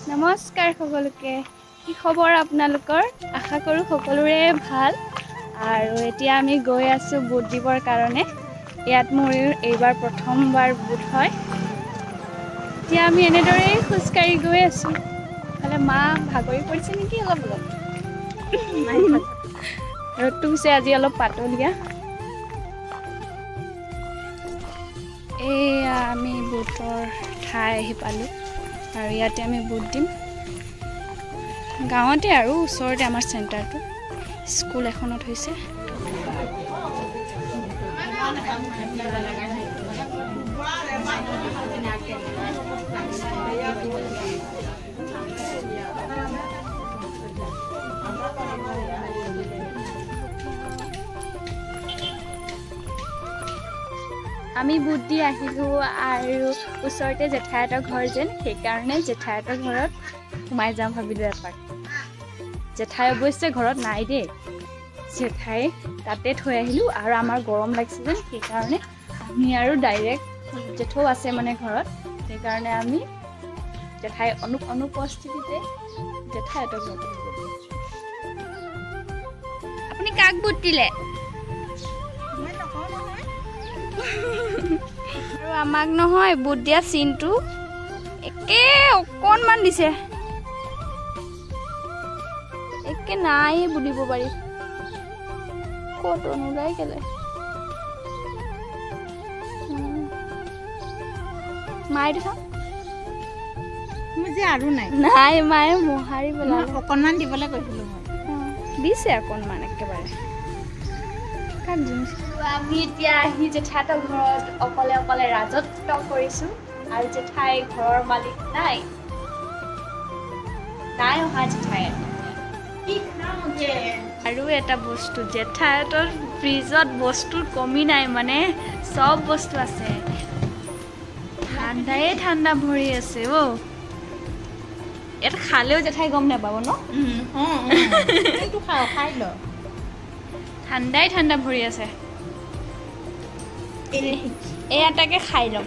নমস্কাৰ সকলোকে কি খবৰ আপোনালোকৰ আশা কৰো সকলোৰে ভাল আৰু এতিয়া আমি গৈ আছো বুট দিবৰ কাৰণে ইয়াত মোৰ এইবাৰ প্ৰথমবাৰ বুট হয় এতিয়া আমি এনেদৰে খুজকাৰি গৈ আছো খালে মা ভাগৰি পৰিছে নেকি অলপ ৰ'দটো পিছে আজি অলপ পাতলীয়া এয়া আমি বুটৰ ঠাই আহি পালোঁ আৰু ইয়াতে আমি বুট দিম গাঁৱতে আৰু ওচৰতে আমাৰ চেণ্টাৰটো স্কুল এখনত হৈছে আমি বুট দি আহিলোঁ আৰু ওচৰতে জেঠাইহঁতৰ ঘৰ যেন সেইকাৰণে জেঠাইহঁতৰ ঘৰত সোমাই যাম ভাবিলোঁ এপাক জেঠাই অৱশ্যে ঘৰত নাই দেই জেঠাই তাতে থৈ আহিলোঁ আৰু আমাৰ গৰম লাগিছে যেন সেইকাৰণে আমি আৰু ডাইৰেক্ট জেঠৌ আছে মানে ঘৰত সেইকাৰণে আমি জেঠাই অনুপস্থিতিতে জেঠাইহঁতৰ ঘৰত আপুনি কাক বুট দিলে আৰু আমাক নহয় বুট দিয়া চিনটো একে অকণমান দিছে একে নাই বুলিব পাৰি ক'ত নোলাই কেলে মায়েটো চাওঁ মোৰ যে আৰু নাই নাই মায়ে মোহাৰি পেলালে অকণমান দিবলৈ কৈছিলোঁ মই দিছে অকণমান একেবাৰে আমি এতিয়া আহি জেঠাইহঁতৰ ঘৰত অকলে অকলে ৰাজত্ব কৰিছোঁ আৰু জেঠাই ঘৰৰ মালিক নাই অহা জেঠাই আৰু এটা বস্তু জেঠাইহঁতৰ ফ্ৰিজত বস্তুৰ কমি নাই মানে চব বস্তু আছে ঠাণ্ডাই ঠাণ্ডা ভৰি আছে ইয়াত খালেও জেঠাই গম নাপাব ন খাই ল ঠাণ্ডাই ঠাণ্ডা ভৰি আছে এটাকে খাই ল'ম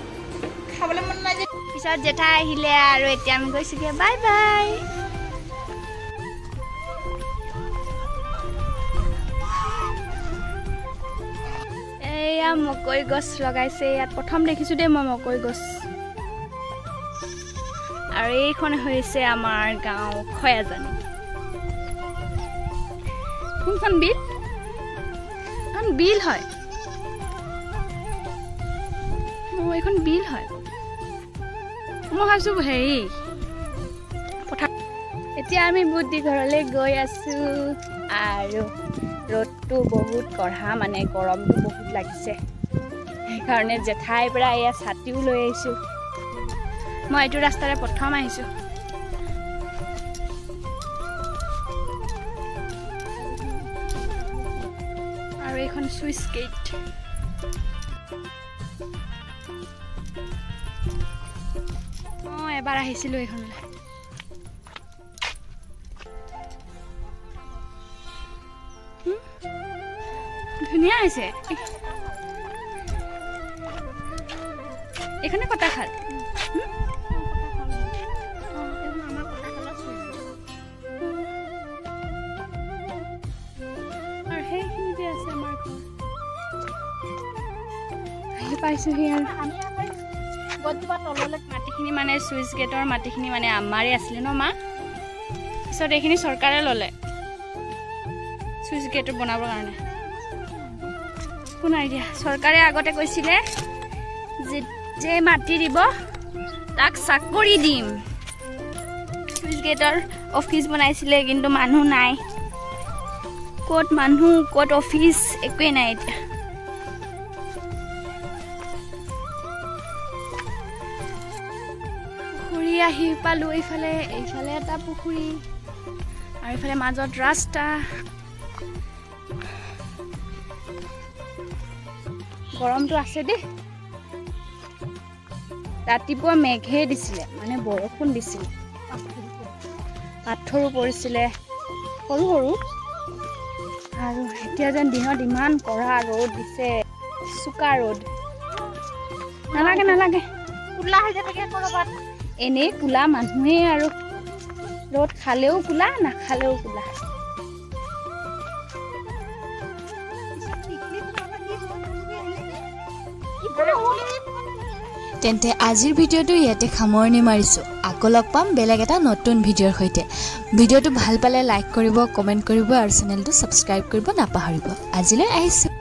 খাবলৈ মন নাই যে পিছত জেঠাই আহিলে আৰু এতিয়া আমি গৈছোঁগৈ বাই বাই এয়া মকৈ গছ লগাইছে ইয়াত প্ৰথম দেখিছোঁ দেই মই মকৈ গছ আৰু এইখন হৈছে আমাৰ গাঁও খয়াজানি কোনখন বিল বিল হয় এইখন বিল হয় মই ভাবিছোঁ হেৰি পথাৰ এতিয়া আমি বুট দি ঘৰলৈ গৈ আছোঁ আৰু ৰ'দটো বহুত কঢ়া মানে গৰমটো বহুত লাগিছে সেইকাৰণে জেঠাইৰ পৰা এয়া ছাতিও লৈ আহিছোঁ মই এইটো ৰাস্তাৰে প্ৰথম আহিছোঁ আৰু এইখন চুইচ গেট এবাৰ আহিছিলোঁ এইখনলৈ ধুনীয়া হৈছে এইখনে কটাখাল আৰু সেইখিনিতে আছে আমাৰ ঘৰ আহি পাইছোঁহি আৰু গছজোপা তললৈ মাটিখিনি মানে চুইচ গেটৰ মাটিখিনি মানে আমাৰে আছিলে ন মা পিছত এইখিনি চৰকাৰে ল'লে চুইচ গেটটো বনাবৰ কাৰণে একো নাই দিয়া চৰকাৰে আগতে কৈছিলে যে মাটি দিব তাক চাকৰি দিম চুইচ গেটৰ অফিচ বনাইছিলে কিন্তু মানুহ নাই ক'ত মানুহ ক'ত অফিচ একোৱেই নাই এতিয়া পুখুৰী আহি পালোঁ এইফালে এটা পুখুৰী আৰু এইফালে মাজত ৰাস্তা গৰমটো আছে দেই ৰাতিপুৱা মেঘে দিছিলে মানে বৰষুণ দিছিলে পাথৰো পৰিছিলে সৰু সৰু আৰু এতিয়া যেন দিনত ইমান কড়া ৰ'দ দিছে চোকা ৰ'দ নালাগে কোলা হৈ যাবগে কৰবাত এনেই কোলা মানুহে আৰু ৰ'দ খালেও কোলা নাখালেও কোলা তেন্তে আজিৰ ভিডিঅ'টো ইয়াতে সামৰণি মাৰিছোঁ আকৌ লগ পাম বেলেগ এটা নতুন ভিডিঅ'ৰ সৈতে ভিডিঅ'টো ভাল পালে লাইক কৰিব কমেণ্ট কৰিব আৰু চেনেলটো ছাবস্ক্ৰাইব কৰিব নাপাহৰিব আজিলৈ আহিছোঁ